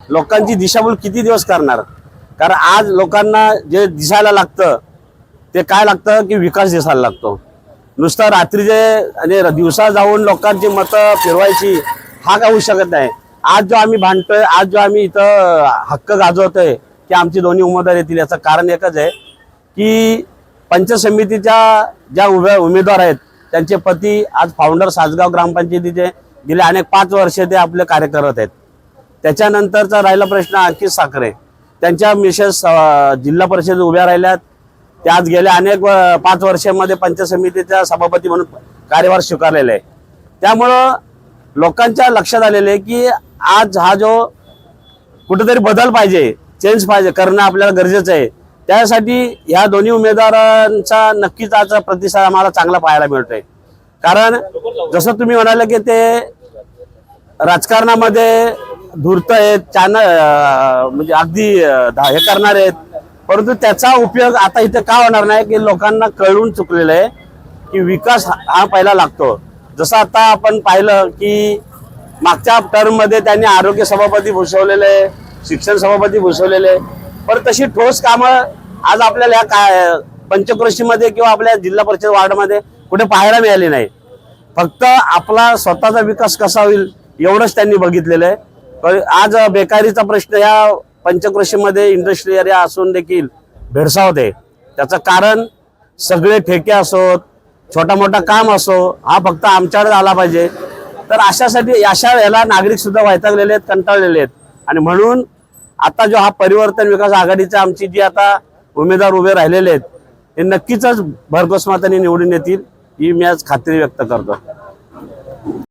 लोकांची दिशाभूल किती दिवस करणार? कारण आज लोकांना जे दिसायला लागतं ते काय लागतं की विकास दिसायला लागतो. नुसतं रात्रीचे आणि दिवसा जाऊन लोकांची मतं फिरवायची हा काय होऊ शकत नाही. आज जो आम्ही भांडतोय, आज जो आम्ही इथं हक्क गाजवतोय की आमची दोन्ही उमेदवार येतील, याचं कारण एकच आहे की पंचायत समितीच्या ज्या उमेदवार आहेत त्यांचे पती आज फाउंडर सासगाव ग्रामपंचायतीचे गेले अनेक 5 वर्षे ते आपले कार्यरत आहेत. त्याच्यानंतरचा राहिला प्रश्न अंकित साखरे, त्यांच्या मिसेस जिल्हा परिषद उभ्या राहिल्यात. त्या आज गेल्या अनेक 5 वर्षांमध्ये पंचायत समितीच्या सभापती म्हणून कार्यभार स्वीकारलेला आहे. त्यामुळं लोकांच्या लक्षात आलेलं आहे की आज हा जो कुठेतरी बदल पाहिजे, चेंज पाहिजे करणं आपल्याला गरजेचं आहे. त्यासाठी ह्या दोन्ही उमेदवारांचा नक्कीच आज प्रतिसाद आम्हाला चांगला पाहायला मिळतोय. कारण जसं तुम्ही म्हणाले की ते राजकारणामध्ये धूर्त आहेत, म्हणजे अगदी हे करणार आहेत, परंतु त्याचा उपयोग आता इथे का होणार नाही की लोकांना कळून चुकलेलं आहे की विकास हा पहिला लागतो. जसं आता आपण पाहिलं की मागच्या टर्ममध्ये त्यांनी आरोग्य सभापती भूषवलेले, शिक्षण सभापती भूषवलेले, पण तशी ठोस कामं आज आपल्याला या काय पंचक्रोशीमध्ये किंवा आपल्या जिल्हा परिषद वार्डमध्ये कुठे पाहायला मिळाली नाही. फक्त आपला स्वतःचा विकास कसा होईल एवढंच त्यांनी बघितलेलं आहे. आज बेकारीचा प्रश्न या पंचक्रोशीमध्ये इंडस्ट्री एरिया असून देखील भेडसावते. त्याचं कारण सगळे ठेके असोत, छोटा मोठा काम असो, हा फक्त आमच्याकडे आला पाहिजे. तर अशा वेळेला नागरिक सुद्धा वैतागलेले आहेत, कंटाळलेले आहेत. आणि म्हणून आता जो हा परिवर्तन विकास आघाडीचा आमची जी आता उमेदवार उभे राहिलेले आहेत ते नक्कीच भरघोस मताने निवडून येतील ही मी आज खात्री व्यक्त करतो.